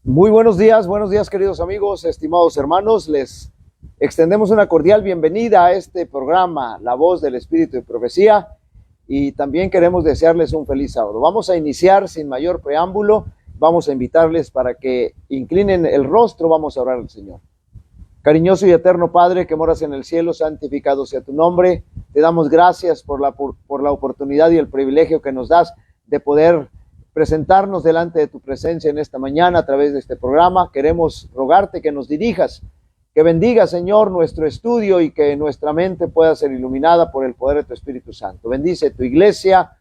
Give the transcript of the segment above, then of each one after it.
Muy buenos días queridos amigos, estimados hermanos. Les extendemos una cordial bienvenida a este programa, La Voz del Espíritu y Profecía, y también queremos desearles un feliz sábado. Vamos a iniciar sin mayor preámbulo, vamos a invitarles para que inclinen el rostro, vamos a orar al Señor. Cariñoso y eterno Padre que moras en el cielo, santificado sea tu nombre. Te damos gracias por la oportunidad y el privilegio que nos das de poder presentarnos delante de tu presencia en esta mañana a través de este programa. Queremos rogarte que nos dirijas, que bendiga, Señor, nuestro estudio y que nuestra mente pueda ser iluminada por el poder de tu Espíritu Santo. Bendice tu iglesia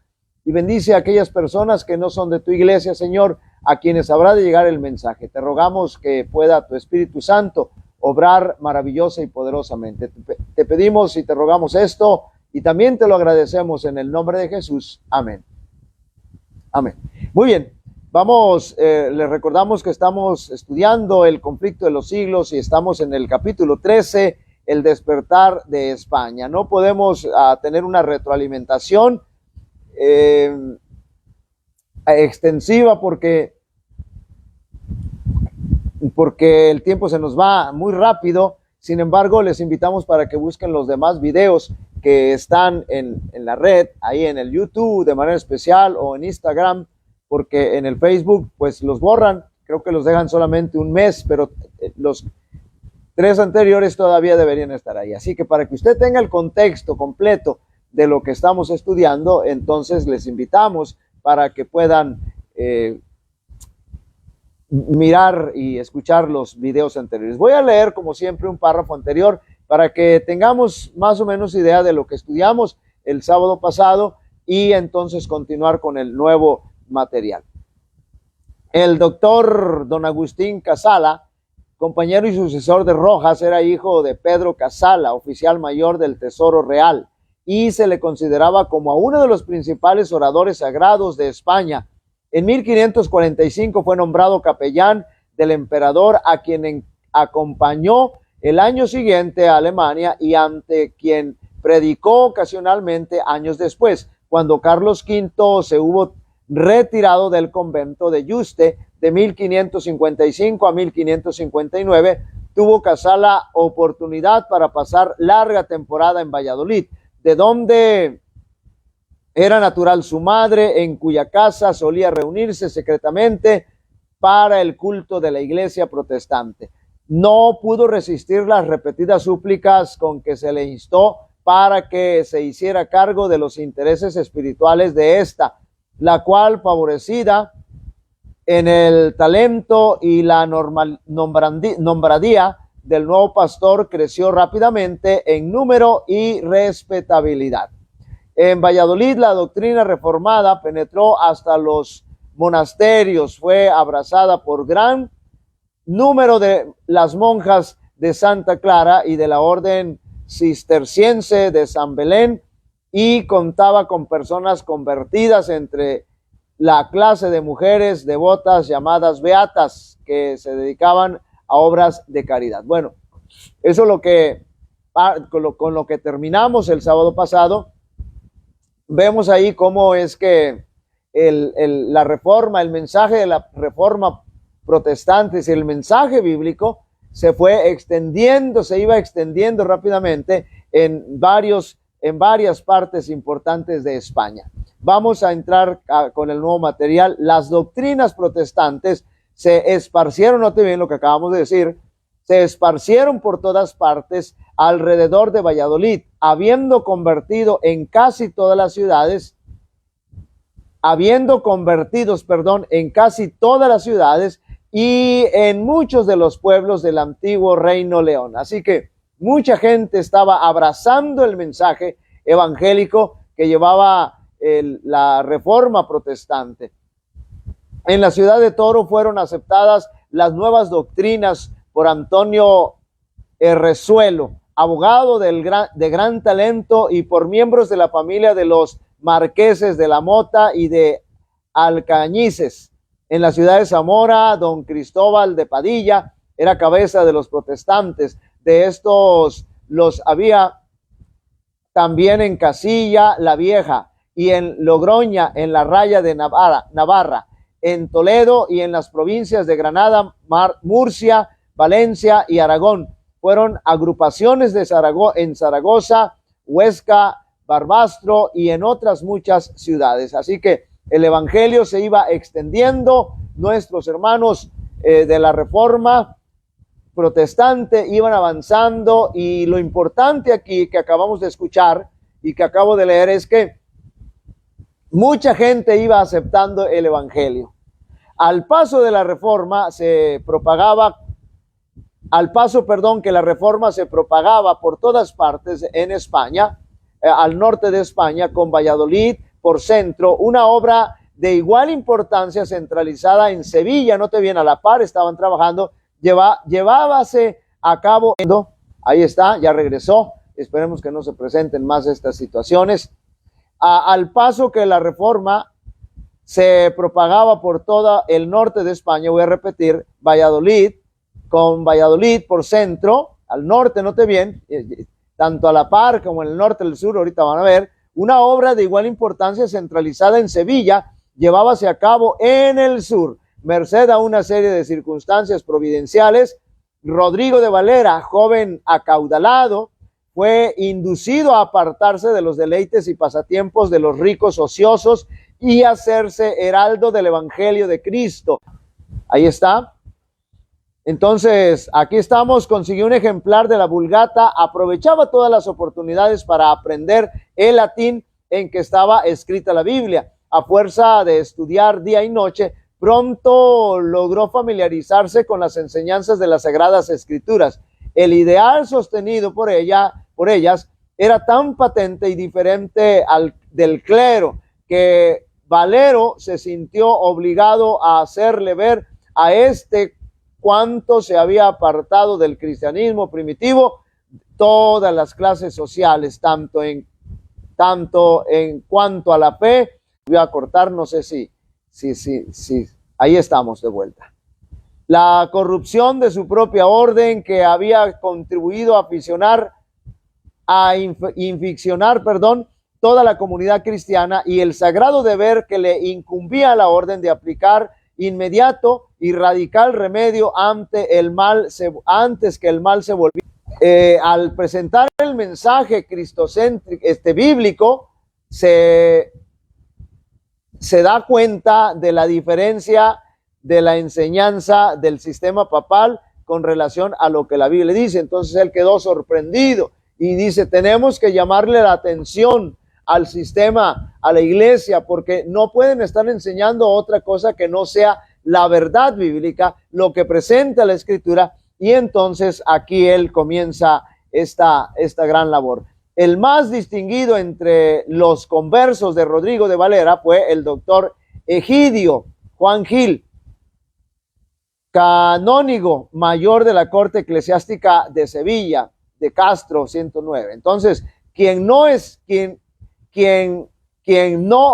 y bendice a aquellas personas que no son de tu iglesia, Señor, a quienes habrá de llegar el mensaje. Te rogamos que pueda tu Espíritu Santo obrar maravillosa y poderosamente. Te pedimos y te rogamos esto y también te lo agradecemos en el nombre de Jesús. Amén. Amén. Muy bien, les recordamos que estamos estudiando el conflicto de los siglos y estamos en el capítulo 13, el despertar de España. No podemos tener una retroalimentación extensiva porque el tiempo se nos va muy rápido. Sin embargo, les invitamos para que busquen los demás videos que están en la red, ahí en el YouTube de manera especial o en Instagram, porque en el Facebook pues los borran, creo que los dejan solamente un mes, pero los 3 anteriores todavía deberían estar ahí. Así que para que usted tenga el contexto completo de lo que estamos estudiando, entonces les invitamos para que puedan mirar y escuchar los videos anteriores. Voy a leer como siempre un párrafo anterior para que tengamos más o menos idea de lo que estudiamos el sábado pasado y entonces continuar con el nuevo material. El doctor don Agustín Casala, compañero y sucesor de Rojas, era hijo de Pedro Casala, oficial mayor del Tesoro Real, y se le consideraba como a uno de los principales oradores sagrados de España. En 1545 fue nombrado capellán del emperador, a quien acompañó el año siguiente a Alemania y ante quien predicó ocasionalmente años después. Cuando Carlos V se hubo retirado del convento de Yuste de 1555 a 1559, tuvo Casala oportunidad para pasar larga temporada en Valladolid, de donde era natural su madre, en cuya casa solía reunirse secretamente para el culto de la iglesia protestante. No pudo resistir las repetidas súplicas con que se le instó para que se hiciera cargo de los intereses espirituales de esta, la cual, favorecida en el talento y la nombradía del nuevo pastor, creció rápidamente en número y respetabilidad. En Valladolid la doctrina reformada penetró hasta los monasterios, fue abrazada por gran número de las monjas de Santa Clara y de la orden cisterciense de San Belén, y contaba con personas convertidas entre la clase de mujeres devotas llamadas beatas, que se dedicaban a obras de caridad. Bueno, eso es lo que con lo que terminamos el sábado pasado. Vemos ahí cómo es que la reforma, el mensaje de la reforma protestante, el mensaje bíblico se fue extendiendo, se iba extendiendo rápidamente en varias partes importantes de España. Vamos a entrar con el nuevo material. Las doctrinas protestantes se esparcieron, note bien lo que acabamos de decir, se esparcieron por todas partes alrededor de Valladolid, habiendo convertidos en casi todas las ciudades y en muchos de los pueblos del antiguo Reino León. Así que mucha gente estaba abrazando el mensaje evangélico que llevaba la reforma protestante. En la ciudad de Toro fueron aceptadas las nuevas doctrinas por Antonio Resuelo, abogado de gran talento, y por miembros de la familia de los marqueses de la Mota y de Alcañices. En la ciudad de Zamora, don Cristóbal de Padilla era cabeza de los protestantes. De estos los había también en Casilla la Vieja y en Logroña, en la raya de Navarra. en Toledo y en las provincias de Granada, Murcia, Valencia y Aragón. Fueron agrupaciones en Zaragoza, Huesca, Barbastro y en otras muchas ciudades. Así que el evangelio se iba extendiendo. Nuestros hermanos de la Reforma protestante iban avanzando, y lo importante aquí que acabamos de escuchar y que acabo de leer es que mucha gente iba aceptando el evangelio. Al paso de la Reforma se propagaba, que la Reforma se propagaba por todas partes en España, al norte de España, con Valladolid por centro, una obra de igual importancia centralizada en Sevilla. Note bien, a la par estaban trabajando, llevábase a cabo, ahí está, ya regresó, esperemos que no se presenten más estas situaciones. Al paso que la Reforma se propagaba por todo el norte de España, voy a repetir, Valladolid, con Valladolid por centro, al norte, note bien, tanto a la par como en el norte y el sur, ahorita van a ver, una obra de igual importancia centralizada en Sevilla, llevábase a cabo en el sur, merced a una serie de circunstancias providenciales. Rodrigo de Valera, joven acaudalado, fue inducido a apartarse de los deleites y pasatiempos de los ricos ociosos y hacerse heraldo del evangelio de Cristo. Ahí está. Entonces, aquí estamos, consiguió un ejemplar de la Vulgata, aprovechaba todas las oportunidades para aprender el latín en que estaba escrita la Biblia. A fuerza de estudiar día y noche, pronto logró familiarizarse con las enseñanzas de las Sagradas Escrituras. El ideal sostenido por ellas era tan patente y diferente del clero que Valero se sintió obligado a hacerle ver a cuánto se había apartado del cristianismo primitivo todas las clases sociales, tanto en cuanto a la fe. Voy a cortar, no sé si, ahí estamos de vuelta. La corrupción de su propia orden, que había contribuido a inficcionar toda la comunidad cristiana, y el sagrado deber que le incumbía a la orden de aplicar inmediato y radical remedio antes que el mal se volviera. Al presentar el mensaje cristocéntrico, bíblico, se da cuenta de la diferencia de la enseñanza del sistema papal con relación a lo que la Biblia dice. Entonces él quedó sorprendido y dice: tenemos que llamarle la atención al sistema, a la iglesia, porque no pueden estar enseñando otra cosa que no sea la verdad bíblica, lo que presenta la Escritura. Y entonces aquí él comienza esta gran labor. El más distinguido entre los conversos de Rodrigo de Valera fue el doctor Egidio Juan Gil, canónigo mayor de la Corte Eclesiástica de Sevilla, de Castro 109. Entonces, quien no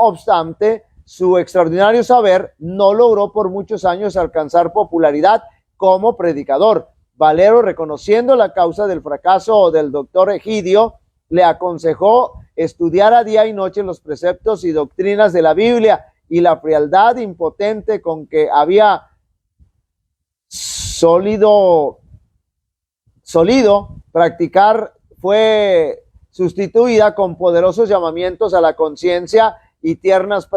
obstante su extraordinario saber, no logró por muchos años alcanzar popularidad como predicador. Valero, reconociendo la causa del fracaso del doctor Egidio, le aconsejó estudiar a día y noche los preceptos y doctrinas de la Biblia, y la frialdad impotente con que había solido practicar fue sustituida con poderosos llamamientos a la conciencia y tiernas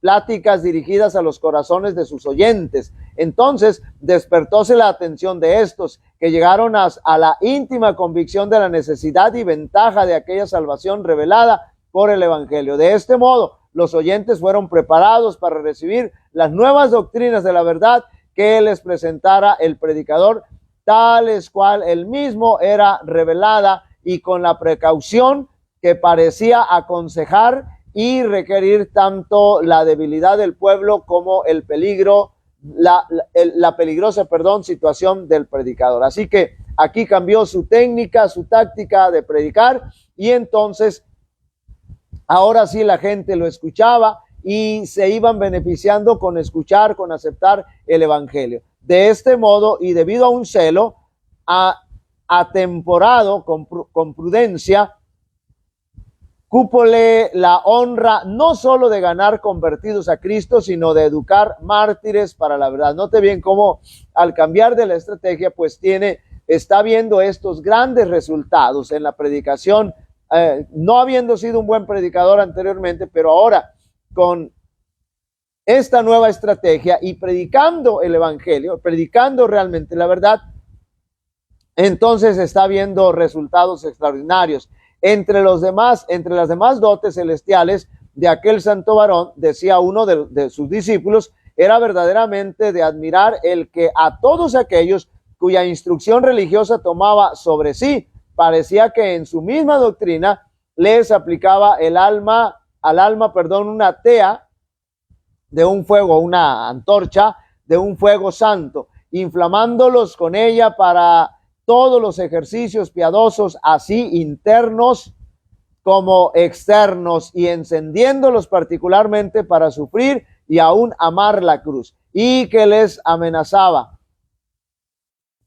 pláticas dirigidas a los corazones de sus oyentes. Entonces despertóse la atención de estos, que llegaron a la íntima convicción de la necesidad y ventaja de aquella salvación revelada por el Evangelio. De este modo, los oyentes fueron preparados para recibir las nuevas doctrinas de la verdad que les presentara el predicador, tales cual él mismo era revelada, y con la precaución que parecía aconsejar y requerir tanto la debilidad del pueblo como el peligro, la peligrosa situación del predicador. Así que aquí cambió su técnica, su táctica de predicar, y entonces ahora sí la gente lo escuchaba y se iban beneficiando con escuchar, con aceptar el evangelio. De este modo, y debido a un celo atemporado con prudencia, cúpole la honra no solo de ganar convertidos a Cristo, sino de educar mártires para la verdad. Note bien cómo al cambiar de la estrategia, pues está viendo estos grandes resultados en la predicación, no habiendo sido un buen predicador anteriormente, pero ahora con esta nueva estrategia y predicando el evangelio, predicando realmente la verdad, entonces está viendo resultados extraordinarios. Entre las demás dotes celestiales de aquel santo varón, decía uno de sus discípulos, era verdaderamente de admirar el que a todos aquellos cuya instrucción religiosa tomaba sobre sí, parecía que en su misma doctrina les aplicaba al alma, una tea de un fuego, una antorcha de un fuego santo, inflamándolos con ella para todos los ejercicios piadosos, así internos como externos, y encendiéndolos particularmente para sufrir y aún amar la cruz, y que les amenazaba,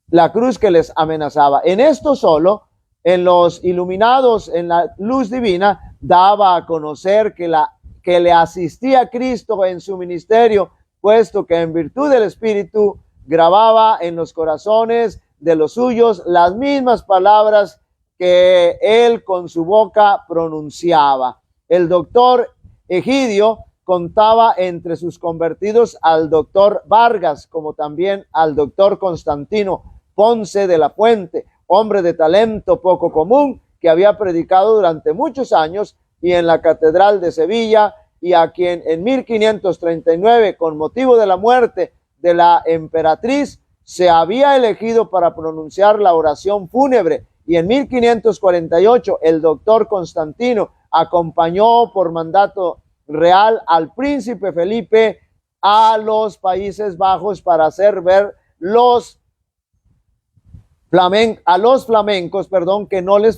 la cruz que les amenazaba. En esto solo, en los iluminados en la luz divina, daba a conocer que le asistía a Cristo en su ministerio, puesto que en virtud del Espíritu grababa en los corazones de los suyos las mismas palabras que él con su boca pronunciaba. El doctor Egidio contaba entre sus convertidos al doctor Vargas, como también al doctor Constantino Ponce de la Puente, hombre de talento poco común, que había predicado durante muchos años y en la Catedral de Sevilla, y a quien en 1539, con motivo de la muerte de la emperatriz, se había elegido para pronunciar la oración fúnebre, y en 1548 el doctor Constantino acompañó por mandato real al príncipe Felipe a los Países Bajos para hacer ver a los flamencos, que no les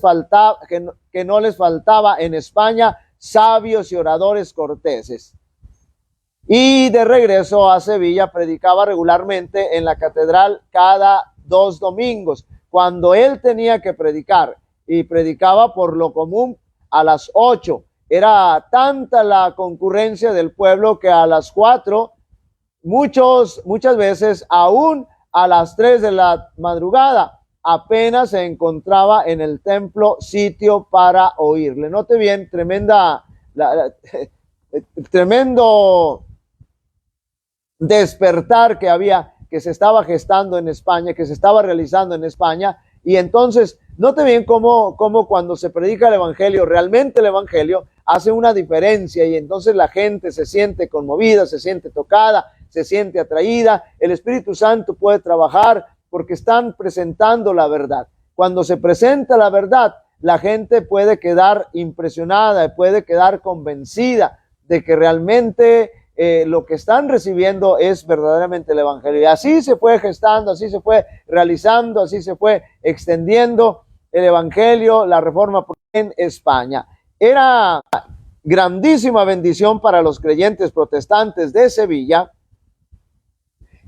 faltaba en España sabios y oradores corteses. Y de regreso a Sevilla predicaba regularmente en la catedral cada 2 domingos, cuando él tenía que predicar, y predicaba por lo común a las 8. Era tanta la concurrencia del pueblo que a las 4, muchas veces aún a las 3 de la madrugada, apenas se encontraba en el templo sitio para oírle. Note bien, tremendo despertar que se estaba gestando en España, que se estaba realizando en España. Y entonces, note bien cómo cuando se predica el evangelio, realmente el evangelio hace una diferencia, y entonces la gente se siente conmovida, se siente tocada, se siente atraída. El Espíritu Santo puede trabajar porque están presentando la verdad. Cuando se presenta la verdad, la gente puede quedar impresionada, puede quedar convencida de que realmente lo que están recibiendo es verdaderamente el evangelio. Y así se fue gestando, así se fue realizando, así se fue extendiendo el evangelio, la reforma en España. Era grandísima bendición para los creyentes protestantes de Sevilla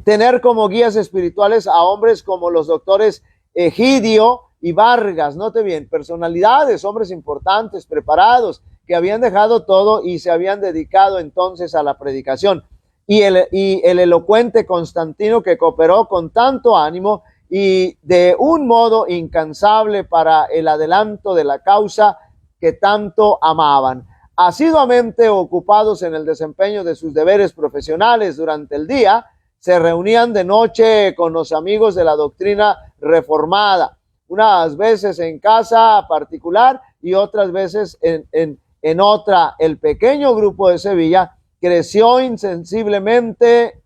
tener como guías espirituales a hombres como los doctores Egidio y Vargas. Note bien, personalidades, hombres importantes, preparados, que habían dejado todo y se habían dedicado entonces a la predicación. Y el elocuente Constantino, que cooperó con tanto ánimo y de un modo incansable para el adelanto de la causa que tanto amaban. Asiduamente ocupados en el desempeño de sus deberes profesionales durante el día, se reunían de noche con los amigos de la doctrina reformada, unas veces en casa particular y otras veces en otra. El pequeño grupo de Sevilla creció insensiblemente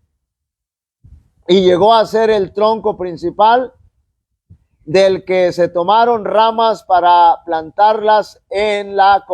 y llegó a ser el tronco principal del que se tomaron ramas para plantarlas en la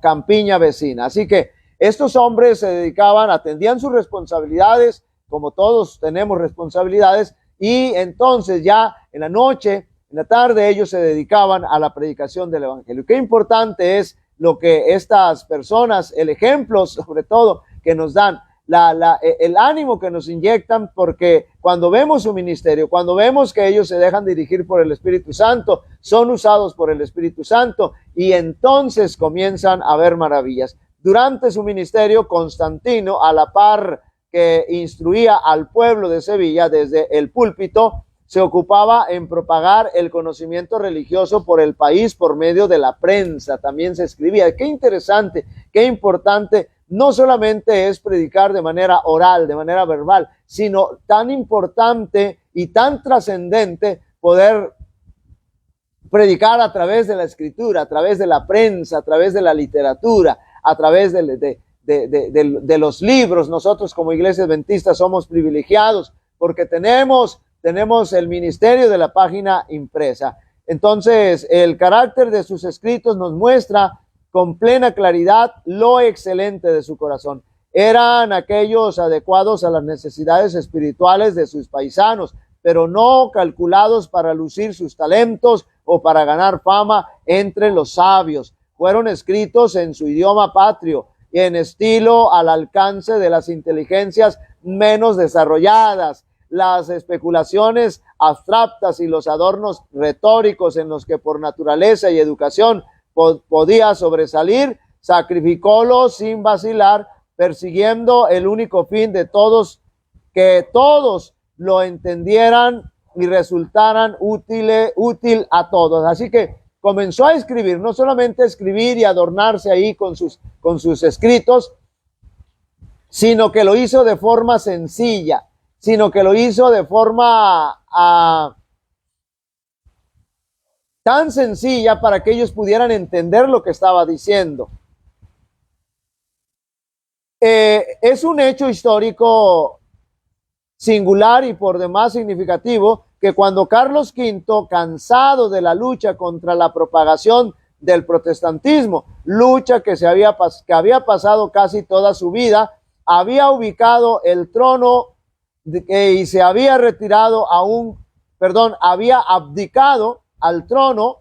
campiña vecina. Así que estos hombres se dedicaban, atendían sus responsabilidades, como todos tenemos responsabilidades, y entonces ya en la noche, en la tarde, ellos se dedicaban a la predicación del evangelio. Qué importante es lo que estas personas, el ejemplo sobre todo que nos dan. el ánimo que nos inyectan, porque cuando vemos su ministerio, cuando vemos que ellos se dejan dirigir por el Espíritu Santo, son usados por el Espíritu Santo, y entonces comienzan a ver maravillas. Durante su ministerio, Constantino, a la par que instruía al pueblo de Sevilla desde el púlpito, se ocupaba en propagar el conocimiento religioso por el país por medio de la prensa. También se escribía. Qué interesante, qué importante. No solamente es predicar de manera oral, de manera verbal, sino tan importante y tan trascendente poder predicar a través de la escritura, a través de la prensa, a través de la literatura, a través de los libros. Nosotros como Iglesia Adventista somos privilegiados porque tenemos el ministerio de la página impresa. Entonces, el carácter de sus escritos nos muestra con plena claridad lo excelente de su corazón. Eran aquellos adecuados a las necesidades espirituales de sus paisanos, pero no calculados para lucir sus talentos o para ganar fama entre los sabios. Fueron escritos en su idioma patrio y en estilo al alcance de las inteligencias menos desarrolladas. Las especulaciones abstractas y los adornos retóricos en los que por naturaleza y educación podía sobresalir, sacrificólos sin vacilar, persiguiendo el único fin de todos, que todos lo entendieran y resultaran útil a todos. Así que comenzó a escribir, no solamente a escribir y adornarse ahí con sus escritos, sino que lo hizo de forma sencilla, sino que lo hizo de forma tan sencilla para que ellos pudieran entender lo que estaba diciendo. Es un hecho histórico singular y por demás significativo que cuando Carlos V, cansado de la lucha contra la propagación del protestantismo, lucha que había pasado casi toda su vida, había ubicado el trono y se había retirado había abdicado al trono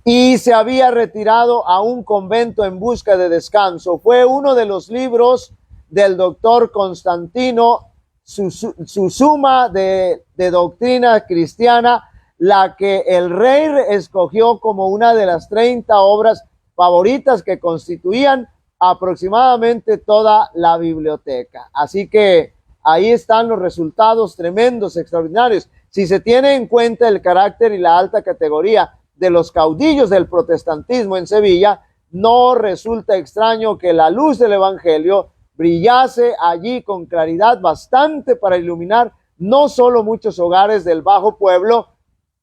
y se había retirado a un convento en busca de descanso. Fue uno de los libros del doctor Constantino, su suma de doctrina cristiana, la que el rey escogió como una de las 30 obras favoritas que constituían aproximadamente toda la biblioteca. Así que ahí están los resultados tremendos, extraordinarios. Si se tiene en cuenta el carácter y la alta categoría de los caudillos del protestantismo en Sevilla, no resulta extraño que la luz del evangelio brillase allí con claridad bastante para iluminar no solo muchos hogares del bajo pueblo,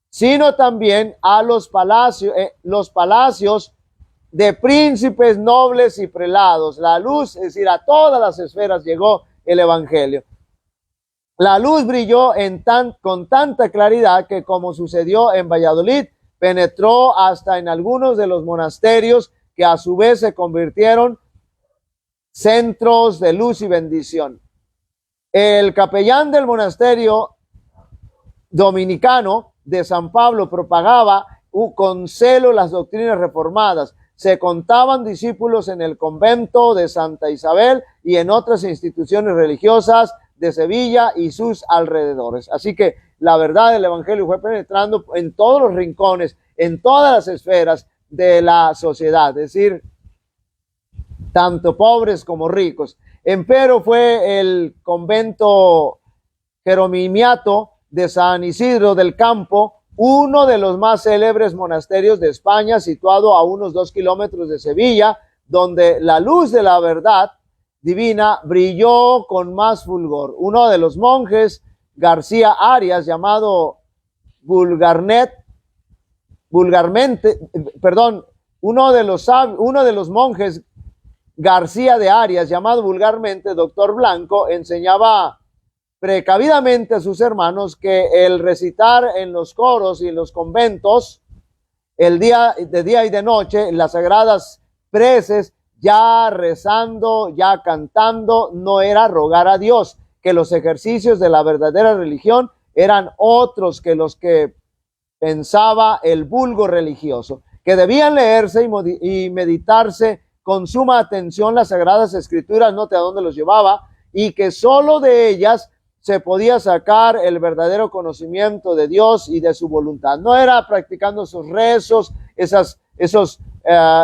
sino también a los palacios de príncipes, nobles y prelados. La luz, es decir, a todas las esferas llegó el evangelio. La luz brilló con tanta claridad que, como sucedió en Valladolid, penetró hasta en algunos de los monasterios, que a su vez se convirtieron centros de luz y bendición. El capellán del monasterio dominicano de San Pablo propagaba con celo las doctrinas reformadas. Se contaban discípulos en el convento de Santa Isabel y en otras instituciones religiosas de Sevilla y sus alrededores. Así que la verdad del evangelio fue penetrando en todos los rincones, en todas las esferas de la sociedad, es decir, tanto pobres como ricos. Empero fue el convento jerominiato de San Isidro del Campo, uno de los más célebres monasterios de España, situado a unos 2 kilómetros de Sevilla, donde la luz de la verdad divina brilló con más fulgor. Uno de los monjes, García Arias, llamado uno de los monjes, García de Arias, llamado vulgarmente Doctor Blanco, enseñaba precavidamente a sus hermanos que el recitar en los coros y en los conventos, de día y de noche, las sagradas preces, ya rezando, ya cantando, no era rogar a Dios, que los ejercicios de la verdadera religión eran otros que los que pensaba el vulgo religioso, que debían leerse y meditarse con suma atención las Sagradas Escrituras, note a dónde los llevaba, y que solo de ellas se podía sacar el verdadero conocimiento de Dios y de su voluntad. No era practicando esos rezos, esos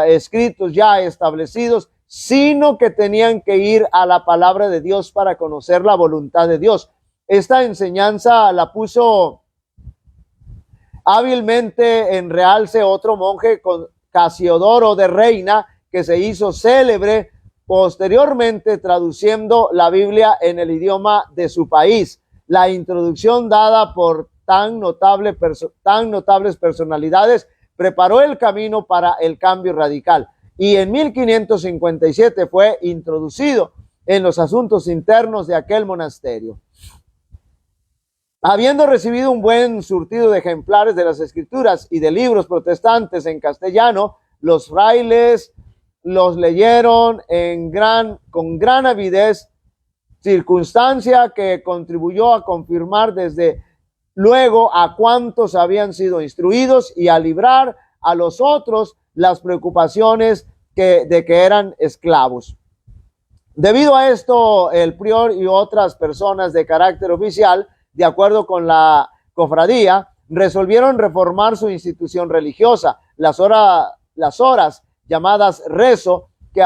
escritos ya establecidos, sino que tenían que ir a la palabra de Dios para conocer la voluntad de Dios. Esta enseñanza la puso hábilmente en realce otro monje, Casiodoro de Reina, que se hizo célebre posteriormente traduciendo la Biblia en el idioma de su país. La introducción dada por tan notables personalidades preparó el camino para el cambio radical, y en 1557 fue introducido en los asuntos internos de aquel monasterio. Habiendo recibido un buen surtido de ejemplares de las Escrituras y de libros protestantes en castellano, los frailes los leyeron con gran avidez, circunstancia que contribuyó a confirmar desde luego a cuantos habían sido instruidos y a librar a los otros las preocupaciones de que eran esclavos. Debido a esto, el prior y otras personas de carácter oficial, de acuerdo con la cofradía, resolvieron reformar su institución religiosa. Las horas llamadas rezo, que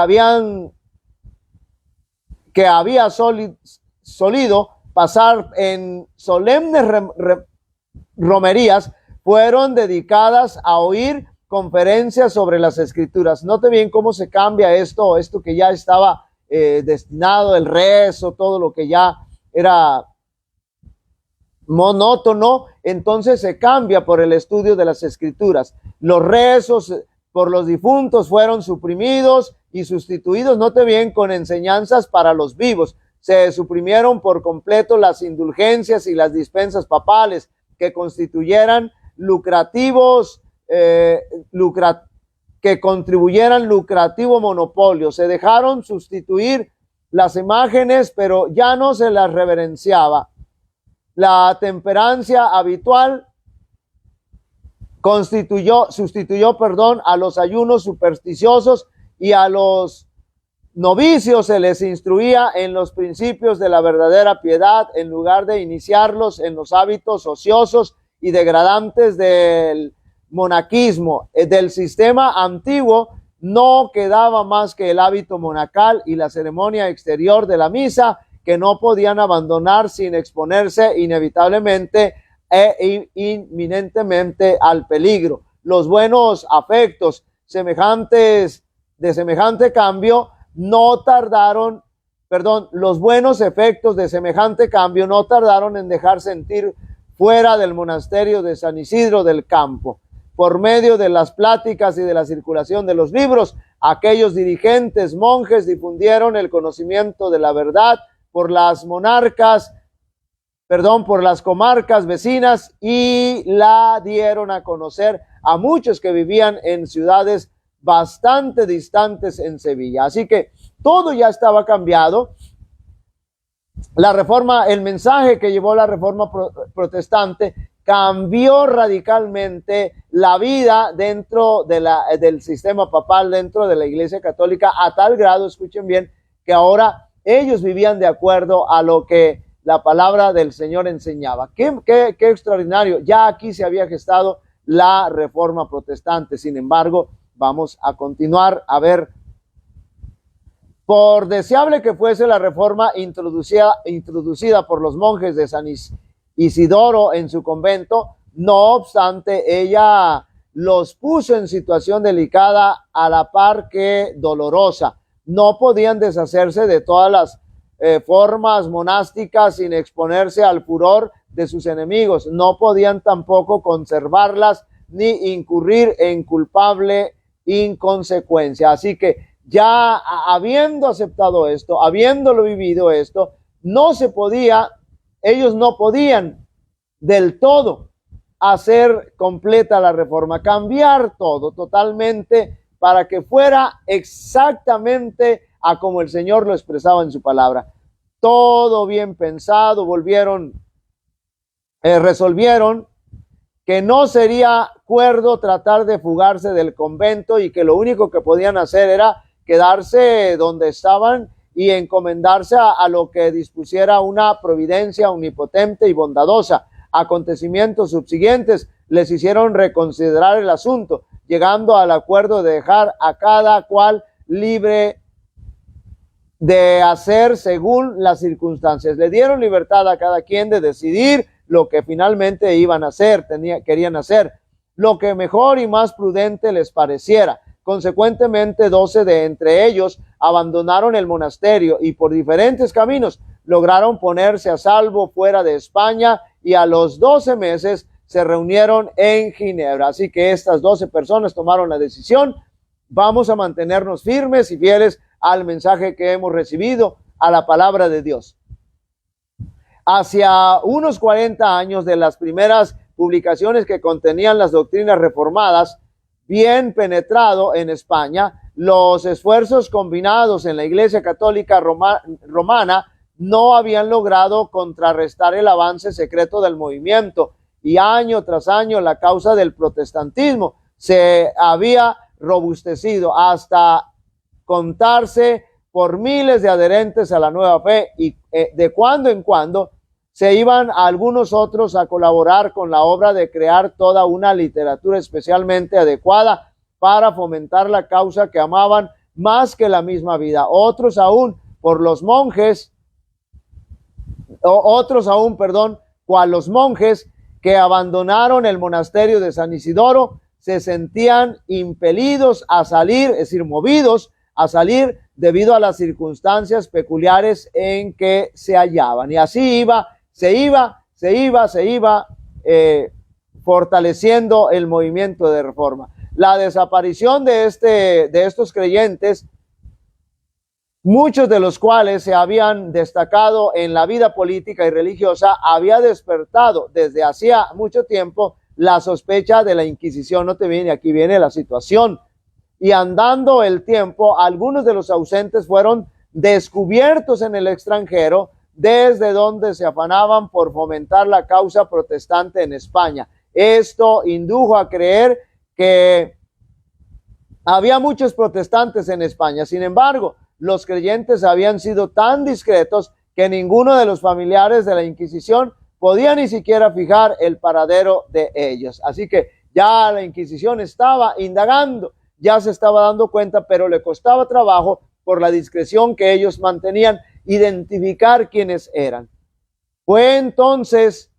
había solido pasar en solemnes romerías, fueron dedicadas a oír conferencias sobre las Escrituras. Note bien cómo se cambia esto que ya estaba destinado, el rezo, todo lo que ya era monótono, entonces se cambia por el estudio de las Escrituras. Los rezos por los difuntos fueron suprimidos y sustituidos, note bien, con enseñanzas para los vivos. Se suprimieron por completo las indulgencias y las dispensas papales que constituyeran que contribuyeran lucrativo monopolio. Se dejaron sustituir las imágenes, pero ya no se las reverenciaba. La temperancia habitual sustituyó a los ayunos supersticiosos, y a los novicios se les instruía en los principios de la verdadera piedad, en lugar de iniciarlos en los hábitos ociosos y degradantes del monaquismo. Del sistema antiguo no quedaba más que el hábito monacal y la ceremonia exterior de la misa, que no podían abandonar sin exponerse inevitablemente e inminentemente al peligro. Los buenos afectos los buenos efectos de semejante cambio no tardaron en dejar sentir fuera del monasterio de San Isidro del Campo. Por medio de las pláticas y de la circulación de los libros, aquellos dirigentes monjes difundieron el conocimiento de la verdad por las comarcas vecinas, y la dieron a conocer a muchos que vivían en ciudades bastante distantes en Sevilla. Así que todo ya estaba cambiado. La reforma, el mensaje que llevó la reforma protestante cambió radicalmente la vida dentro del sistema papal, dentro de la Iglesia Católica, a tal grado, escuchen bien, que ahora ellos vivían de acuerdo a lo que la palabra del Señor enseñaba. Qué extraordinario. Ya aquí se había gestado la reforma protestante. Sin embargo, vamos a continuar a ver. Por deseable que fuese la reforma introducida por los monjes de San Isidoro en su convento, no obstante, ella los puso en situación delicada, a la par que dolorosa. No podían deshacerse de todas las formas monásticas sin exponerse al furor de sus enemigos. No podían tampoco conservarlas ni incurrir en culpable inconsecuencia. Así que ya habiendo aceptado esto, habiéndolo vivido esto, ellos no podían del todo hacer completa la reforma, cambiar todo totalmente para que fuera exactamente a como el Señor lo expresaba en su palabra. Todo bien pensado, resolvieron que no sería cuerdo tratar de fugarse del convento, y que lo único que podían hacer era quedarse donde estaban y encomendarse a lo que dispusiera una providencia omnipotente y bondadosa. Acontecimientos subsiguientes les hicieron reconsiderar el asunto, llegando al acuerdo de dejar a cada cual libre de hacer según las circunstancias. Le dieron libertad a cada quien de decidir lo que finalmente iban a hacer, querían hacer, lo que mejor y más prudente les pareciera. Consecuentemente, 12 de entre ellos abandonaron el monasterio y por diferentes caminos lograron ponerse a salvo fuera de España, y a los 12 meses se reunieron en Ginebra. Así que estas 12 personas tomaron la decisión: vamos a mantenernos firmes y fieles al mensaje que hemos recibido, a la palabra de Dios. Hacia unos 40 años de las primeras publicaciones que contenían las doctrinas reformadas, bien penetrado en España, los esfuerzos combinados en la Iglesia Católica Romana no habían logrado contrarrestar el avance secreto del movimiento, y año tras año la causa del protestantismo se había robustecido hasta contarse por miles de adherentes a la nueva fe, y de cuando en cuando se iban algunos otros a colaborar con la obra de crear toda una literatura especialmente adecuada para fomentar la causa que amaban más que la misma vida. Otros aún, cual los monjes que abandonaron el monasterio de San Isidoro, se sentían impelidos a salir, es decir, movidos a salir debido a las circunstancias peculiares en que se hallaban. Y así se iba fortaleciendo el movimiento de reforma. La desaparición de estos creyentes, muchos de los cuales se habían destacado en la vida política y religiosa, había despertado desde hacía mucho tiempo la sospecha de la Inquisición. No te viene, aquí viene la situación. Y andando el tiempo, algunos de los ausentes fueron descubiertos en el extranjero, desde donde se afanaban por fomentar la causa protestante en España. Esto indujo a creer que había muchos protestantes en España. Sin embargo, los creyentes habían sido tan discretos que ninguno de los familiares de la Inquisición podía ni siquiera fijar el paradero de ellos. Así que ya la Inquisición estaba indagando, ya se estaba dando cuenta, pero le costaba trabajo, por la discreción que ellos mantenían, identificar quiénes eran. Fue entonces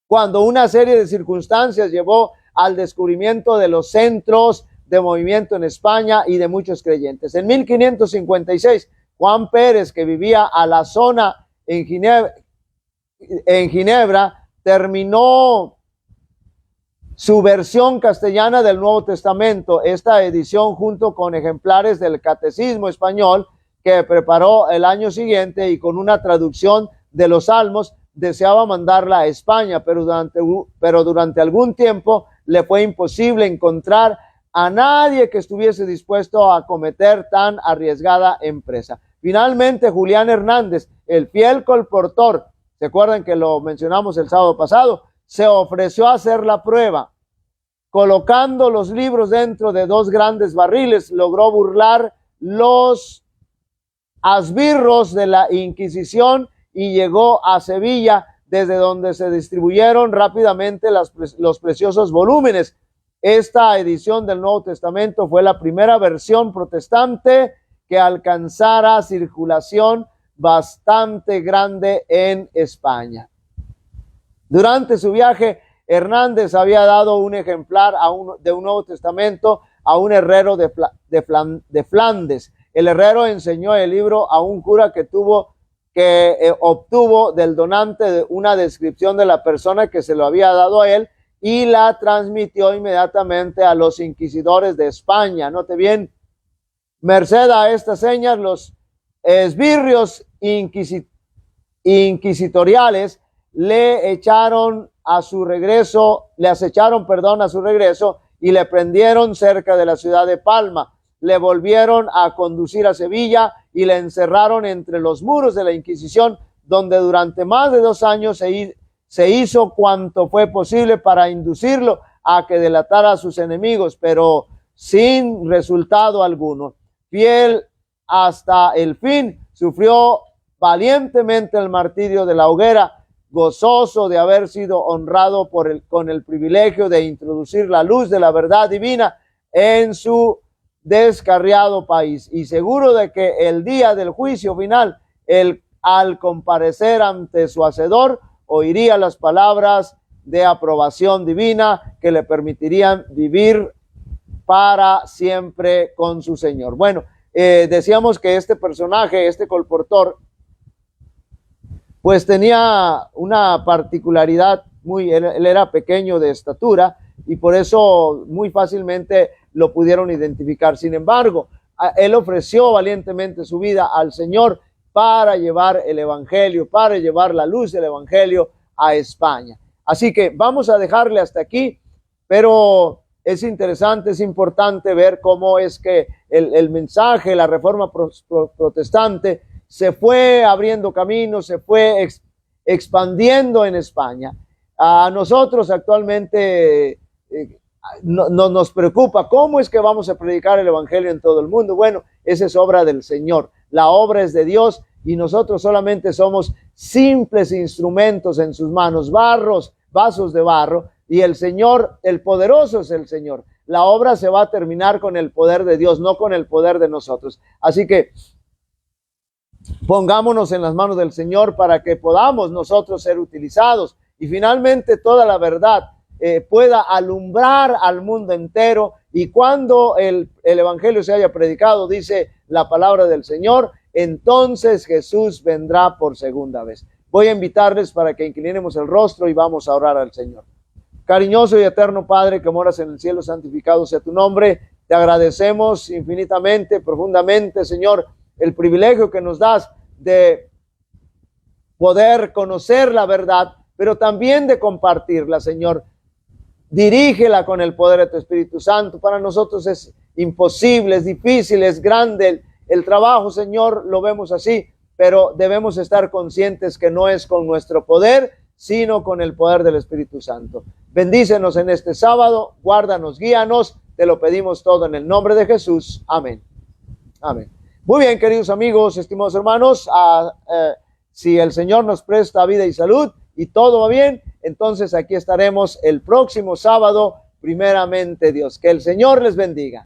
cuando una serie de circunstancias llevó al descubrimiento de los centros de movimiento en España y de muchos creyentes. En 1556, Juan Pérez, que vivía a la zona en Ginebra, terminó su versión castellana del Nuevo Testamento. Esta edición, junto con ejemplares del Catecismo español que preparó el año siguiente y con una traducción de los Salmos, deseaba mandarla a España, pero durante algún tiempo le fue imposible encontrar a nadie que estuviese dispuesto a acometer tan arriesgada empresa. Finalmente, Julián Hernández, el fiel colportor, ¿se acuerdan que lo mencionamos el sábado pasado?, se ofreció a hacer la prueba. Colocando los libros dentro de 2 grandes barriles, logró burlar los esbirros de la Inquisición y llegó a Sevilla, desde donde se distribuyeron rápidamente los preciosos volúmenes. Esta edición del Nuevo Testamento fue la primera versión protestante que alcanzara circulación bastante grande en España. Durante su viaje, Hernández había dado un ejemplar de un Nuevo Testamento a un herrero de Flandes. El herrero enseñó el libro a un cura que obtuvo del donante una descripción de la persona que se lo había dado a él, y la transmitió inmediatamente a los inquisidores de España. Note bien, merced a estas señas, los esbirrios inquisitoriales le acecharon a su regreso y le prendieron cerca de la ciudad de Palma. Le volvieron a conducir a Sevilla y le encerraron entre los muros de la Inquisición, donde durante más de 2 años se hizo cuanto fue posible para inducirlo a que delatara a sus enemigos, pero sin resultado alguno. fiel hasta el fin, sufrió valientemente el martirio de la hoguera, gozoso de haber sido honrado con el privilegio de introducir la luz de la verdad divina en su descarriado país, y seguro de que el día del juicio final, al comparecer ante su hacedor, oiría las palabras de aprobación divina que le permitirían vivir para siempre con su Señor. Bueno, decíamos que este personaje, este colportor, pues tenía una particularidad él era pequeño de estatura y por eso muy fácilmente lo pudieron identificar. Sin embargo, él ofreció valientemente su vida al Señor para llevar el evangelio, para llevar la luz del evangelio a España. Así que vamos a dejarle hasta aquí, pero es interesante, es importante ver cómo es que el mensaje, la reforma protestante se fue abriendo camino, se fue expandiendo en España. A nosotros actualmente nos preocupa cómo es que vamos a predicar el evangelio en todo el mundo. Bueno, esa es obra del Señor, la obra es de Dios y nosotros solamente somos simples instrumentos en sus manos, vasos de barro, y el Señor, el poderoso es el Señor. La obra se va a terminar con el poder de Dios, no con el poder de nosotros. Así que pongámonos en las manos del Señor para que podamos nosotros ser utilizados y finalmente toda la verdad pueda alumbrar al mundo entero, y cuando el evangelio se haya predicado, dice la palabra del Señor, entonces Jesús vendrá por segunda vez. Voy a invitarles para que inclinemos el rostro y vamos a orar al Señor. Cariñoso y eterno Padre que moras en el cielo, santificado sea tu nombre. Te agradecemos infinitamente, profundamente, Señor, el privilegio que nos das de poder conocer la verdad, pero también de compartirla, Señor. Dirígela con el poder de tu Espíritu Santo. Para nosotros es imposible, es difícil, es grande el trabajo, Señor, lo vemos así, pero debemos estar conscientes que no es con nuestro poder, sino con el poder del Espíritu Santo. Bendícenos en este sábado, guárdanos, guíanos, te lo pedimos todo en el nombre de Jesús. Amén. Amén. Muy bien, queridos amigos, estimados hermanos, si el Señor nos presta vida y salud y todo va bien, entonces aquí estaremos el próximo sábado, primeramente Dios. Que el Señor les bendiga.